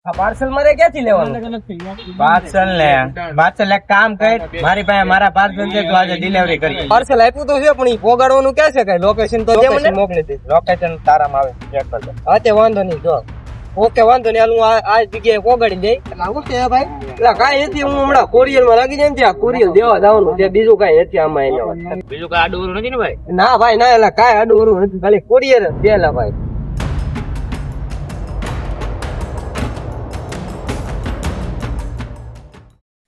આ પાર્સલ મારે ક્યાંથી લેવાનું? પાર્સલ એક કામ કર, મારી પાસે મારા પાર્સલ છે, તું આજે ડિલિવરી કરી. પાર્સલ આપ્યું તો છે પણ ઈ પોગાડવાનું ક્યાં છે? કઈ લોકેશન તો દે મને. મોકલી દઈશ, લોકેશન તારામાં આવે ચેક કરજો. હા તે વાંધો નહીં. જો ઓકે વાંધો નહીં, હાલ હું આ જગ્યાએ પોગાડી દઈ. આવું છે ભાઈ? એટલે કાંઈ નથી, હું હમણાં કોરિયર માં લાગી જાય ને ત્યાં કોરિયર દેવા જવાનું છે, બીજું કાંઈ નથી આમાં. એને બીજું કઈ આડું નથી ને ભાઈ? ના ભાઈ ના, એટલે કાંઈ આડું ઓરું નથી, ખાલી કોરિયર જ દેલા ભાઈ.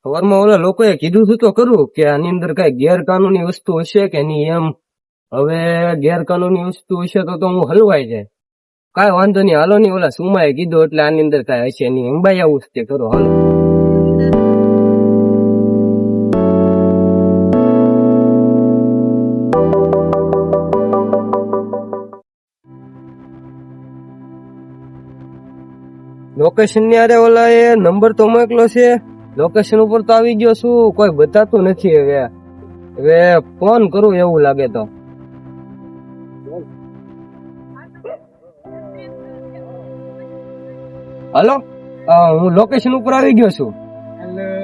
સવારમાં ઓલા લોકોએ કીધું હતું તો ખરું કે આની અંદર કઈ ગેરકાનૂની વસ્તુ હશે કે નહીં એમ. હવે ગેરકાનૂની વસ્તુ હશે તો હું હલવાઈ જાય. કાંઈ વાંધો નહીં, હાલો નહીં, ઓલા સુમાએ કીધું એટલે આની અંદર કાંઈ હશે નહીં. અંબાઈ આવું જ તે કરો, હાલો. લોકેશન ની અરે ઓલા એ નંબર તો મોકલો છે, લોકેશન ઉપર તો આવી ગયો છું, કોઈ બતાતું નથી. હવે ફોન કરું એવું લાગે તો. હલો, હું લોકેશન ઉપર આવી ગયો છું,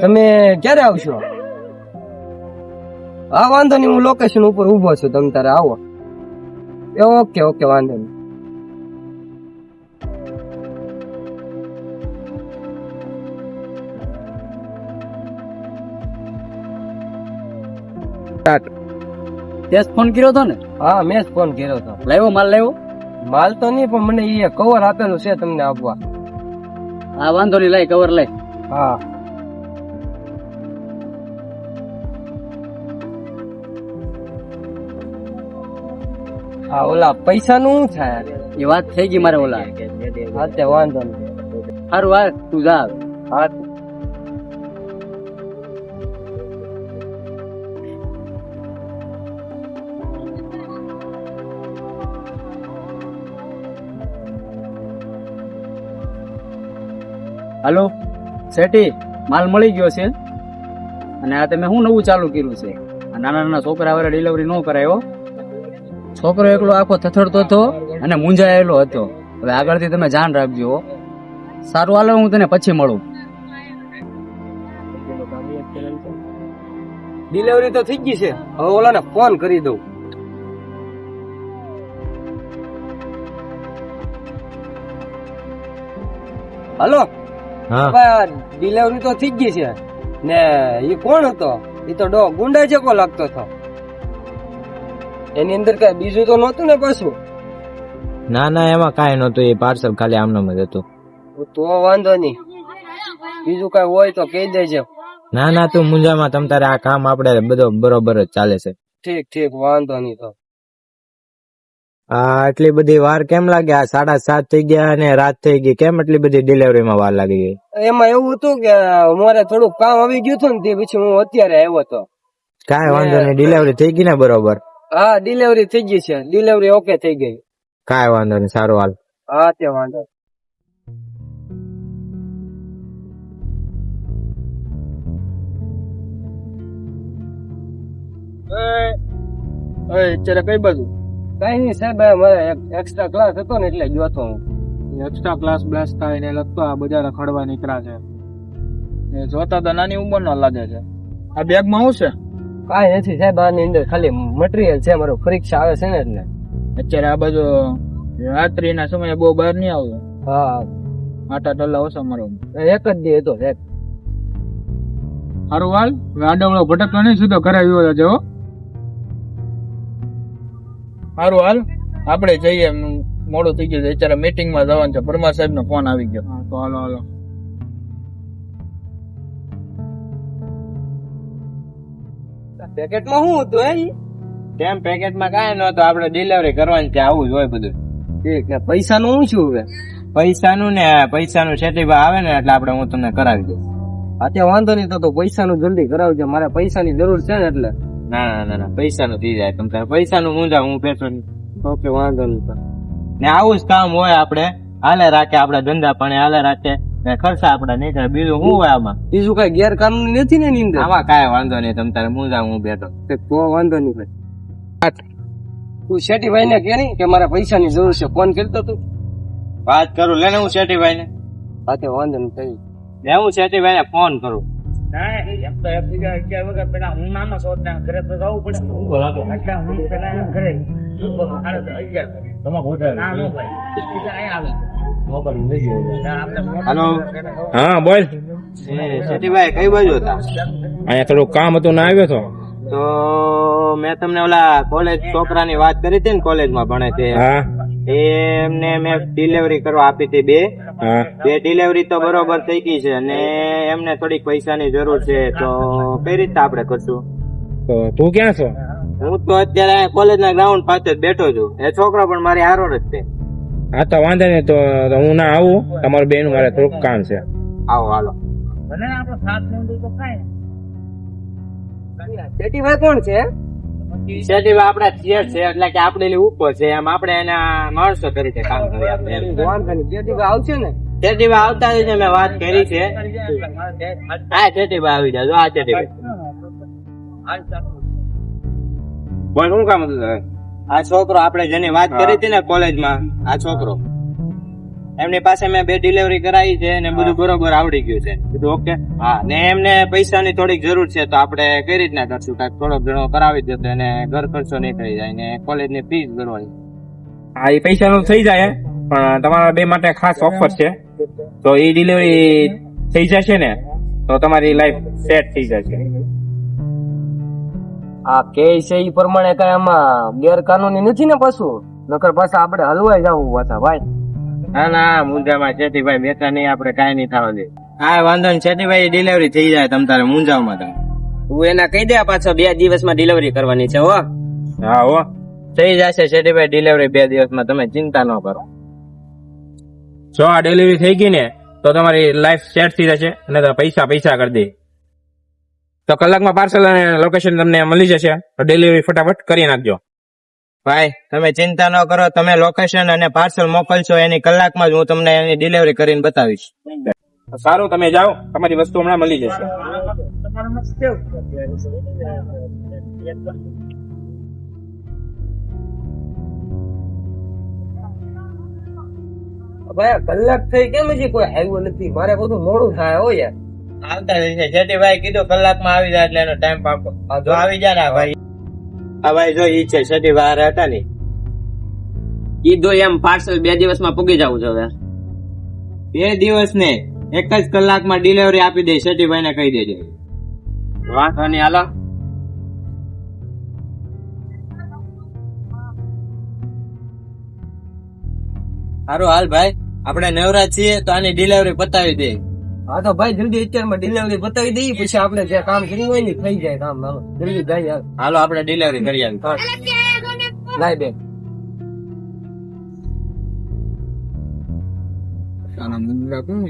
તમે ક્યારે આવશો? હા વાંધો નહીં, હું લોકેશન ઉપર ઉભો છું, તમે તારે આવો. ઓકે ઓકે, વાંધો નહીં. ફોન કર્યો હતો ને? હા મેં જ ફોન કર્યો હતો. લાવ્યો માલ? લાવ્યો માલ તો નહીં, પણ મને એ કવર આપેલું છે તમને આપવા. હા વાંધો નહીં, લઈ કવર લઈ. હા હા, ઓલા પૈસા નું શું થાય? એ વાત થઈ ગઈ મારે ઓલા. હા તે વાંધો નહીં. સારું વાત, તું જા. હા હાલો શેઠી, માલ મળી ગયો છે. અને આ તમે શું નવું ચાલુ કર્યું છે? આ નાના નાના છોકરા વાળા ડિલિવરી ન કરાયો. છોકરો એકલો આખો થથડતો હતો અને મૂંઝાયેલો હતો. હવે આગળથી તમે ધ્યાન રાખજો. સારું હાલો, હું તને પછી મળું. ડિલિવરી તો થઈ ગઈ છે, હવે ઓલાને ફોન કરી દઉં. હલો, ડિલિવરી તો થઈ ગઈ છે ને. એ કોણ હતો? એ તો ગુંડા જેવો લાગતો હતો. એની અંદર કઈ બીજું તો નહોતું ને પાછું? ના ના, એમાં કાંઈ નહોતું, એ પાર્સલ ખાલી આમનામ જ હતું. તો વાંધો નહીં, બીજું કઈ હોય તો કહી દેજે. ના ના, તું મુંજામાં, તમ તારે આ કામ આપણે બધો બરોબર જ ચાલે છે. ઠીક ઠીક, વાંધો નહીં. તો આટલી બધી વાર કેમ લાગે? આ 7:30 થઈ ગયા અને રાત થઈ ગઈ, કેમ એટલી બધી ડિલિવરીમાં વાર લાગી ગઈ? એમાં એવું હતું કે મારે થોડુંક કામ આવી ગયું હતું ને, તે પછી હું અત્યારે આવ્યો હતો. કાંઈ વાંધો નહીં, ડિલિવરી થઈ ગઈ ને બરોબર? હા ડિલિવરી થઈ ગઈ છે, ડિલિવરી ઓકે થઈ ગઈ. કાંઈ વાંધો નહીં, સારું હાલ. હા તે વાંધો. અત્યારે કઈ બાજુ? કઈ નઈ સાહેબ, મારે એક્સ્ટ્રા ક્લાસ હતો ને એટલે ગયો હતો હું. એક્સ્ટ્રા ક્લાસ બ્લાસ થાય ને લગતો આ બધા રખડવા નીકળ્યા છે. એ જોતા તો નાની ઉંમર નો લાગે છે. આ બેગ માં શું છે? કઈ નથી સાહેબ, આની અંદર ખાલી મટીરિયલ છે, મારો પરીક્ષા આવે છે ને એટલે. અત્યારે આ બાજુ રાત્રિ ના સમયે બહુ બહાર નહીં આવતો. હા આટા ટલ્લા ઓછા મારો. એક જ દી હતો સાહેબ. સારું હાલ, આડવડો ભટકતો નહીં, સીધો ઘરે આવ્યો છે. સારું હાલ, આપણે જઈએ, મોડું થઈ ગયું છે. અત્યારે મીટિંગ માં જવાનું છે, પરમાર સાહેબ નો ફોન આવી ગયો. તો હાલો હાલો. પેકેટમાં શું હતું? કેમ પેકેટમાં કાંઈ નહોતું, આપણે ડિલિવરી કરવાની છે, આવું જ હોય બધું. ઠીક, પૈસાનું શું છું હવે? પૈસાનું સેટિંગ આવે ને એટલે આપણે હું તમને કરાવી દઉં. અત્યારે વાંધો નહીં, તો પૈસાનું જલ્દી કરાવજો, મારે પૈસાની જરૂર છે ને એટલે. ના, પૈસાનું થઈ જાય, તમ તારે પૈસાનું મૂંઝા, હું પેસો. ઓકે વાંધો નહીં. ને આવું જ કામ હોય, આપણે હાલે રાખે, આપડા ધંધા પાણી હાલે રાખે, ખર્ચા આપડા નહીં થાય, બીજું શું હોય આમાં? બીજું કઈ ગેરકાનૂની નથી ને એની અંદર? આમાં કાંઈ વાંધો નહીં, તમ તારે મૂંઝા, હું બેઠો. તો વાંધો નહીં ભાઈ. તું શેઠીભાઈ ને કે નહીં કે મારે પૈસાની જરૂર છે, ફોન કરતો તું? વાત કરું, લેને હું શેઠીભાઈ ને. બાકી વાંધો નહીં. હું શેઠીભાઈ ને ફોન કરું. હાલો. હા બોલ. શેઠીભાઈ કઈ બાજુ હતા? અહીંયા થોડું કામ હતું ને આવ્યો તો. તો મેં તમને ઓલા કોલેજ છોકરાની વાત કરી હતી ને, કોલેજમાં ભણે છે હા એમને મેં ડિલિવરી કરવા આપી હતી બે હા ડિલિવરી તો બરોબર થઈ ગઈ છે અને એમને થોડીક પૈસાની જરૂર છે. તો કઈ રીતે આપણે કરશું? તો તું ક્યાં છો? હું તો અત્યારે કોલેજના ગ્રાઉન્ડ પાસે જ બેઠો છું. એ છોકરો પણ મારી હારો જ છે. હા તો વાંધો નહીં, તો હું ના આવું. તમારું બેન મારે થોડુંક કામ છે. આવો હાલો. શેઠીભાઈ કોણ છે? શેઠીભાઈ આપડા શેઠ છે, એટલે કે આપણે ઉપર છે એમ, આપણે એના માણસો તરીકે કામ કરીએ આપણે એમ. વાંધો નહીં. શેઠીભાઈ આવશે ને? શેઠીભાઈ આવતા જ છે, મેં વાત કરી છે. હા શેઠીભાઈ આવી જાજો. હા શેઠીભાઈ બોલ, શું કામ હતું તારે? આ છોકરો આપણે જેની વાત કરી હતી ને કોલેજમાં, આ છોકરો, એમની પાસે મેં બે ડિલિવરી કરાવી છે ને બધું બરોબર આવડી ગયું છે, બધું ઓકે. હા ને એમને પૈસાની થોડીક જરૂર છે, તો આપણે કઈ રીતના કરશું? કાંઈક થોડો ઘણો કરાવી દેતો, એને ઘર ખર્ચો નહીં થઈ જાય ને કોલેજની ફીસ ભરવાની. હા એ પૈસાનું થઈ જાય, પણ તમારા બે માટે ખાસ ઓફર છે. તો એ ડિલિવરી થઈ જશે ને તો તમારી લાઈફ સેટ થઈ જશે. આ કે છે એ પ્રમાણે કઈ આમાં ગેરકાનૂની નથી ને? પાછું નકર પાછા આપણે હલવાઈ જવું પાછા ભાઈ. ના ના મુંજામાં શેઠીભાઈ બેઠા નહીં, આપણે કાંઈ નહીં થવા દે. હા વાંધો નહીં શેઠીભાઈ, ડિલિવરી થઈ જાય તમ તારે મુંજાવમાં. તમે તું એના કહી દે પાછો 2 દિવસમાં ડિલિવરી કરવાની છે. હો હા હો, થઈ જશે શેઠીભાઈ ડિલિવરી 2 દિવસમાં, તમે ચિંતા ન કરો. જો આ ડિલિવરી થઈ ગઈ ને તો તમારી લાઈફ સેટ થઈ જશે અને તમે પૈસા કરી દે. તો કલાકમાં પાર્સલ અને લોકેશન તમને મળી જશે. તો ડિલિવરી ફટાફટ કરી નાખજો. ભાઈ તમે ચિંતા ન કરો, તમે લોકેશન અને પાર્સલ મોકલશો એની કલાકમાં જ હું તમને એની ડિલિવરી કરીને બતાવીશ. સારું, તમે જાઓ, તમારી વસ્તુ હમણાં મળી જશે. ભાઈ કલાક થઈ કેમ હજી કોઈ આવ્યું નથી? મારે બધું મોડું થાય. હો યાર આવતા જશે શેઠીભાઈ, કીધું કલાકમાં આવી જાય એટલે એનો ટાઈમ પાકો. જો આવી જાય ને ભાઈ, આ ભાઈ જો ઈ છે શેઠીભાઈ હતા ને, કીધું એમ પાર્સલ 2 દિવસમાં પૂગી જવું જોઈએ. 2 દિવસ ને 1 જ કલાકમાં ડિલિવરી આપી દે. શેઠીભાઈ ને કહી દેજે. વાંધો નહીં, હાલો. સારું હાલ ભાઈ, આપણે નવરાજ છીએ તો આની ડિલિવરી પતાવી દે. હા તો ભાઈ જલ્દી અત્યારમાં ડિલિવરી બતાવી દઈએ, પછી આપણે જે કામ કર્યું હોય ને થઈ જાય કામ. હાલો જલ્દી જાય યાર. હાલો આપણે ડિલિવરી કરી આવી. લાય બેન. આના મુંડા કોણ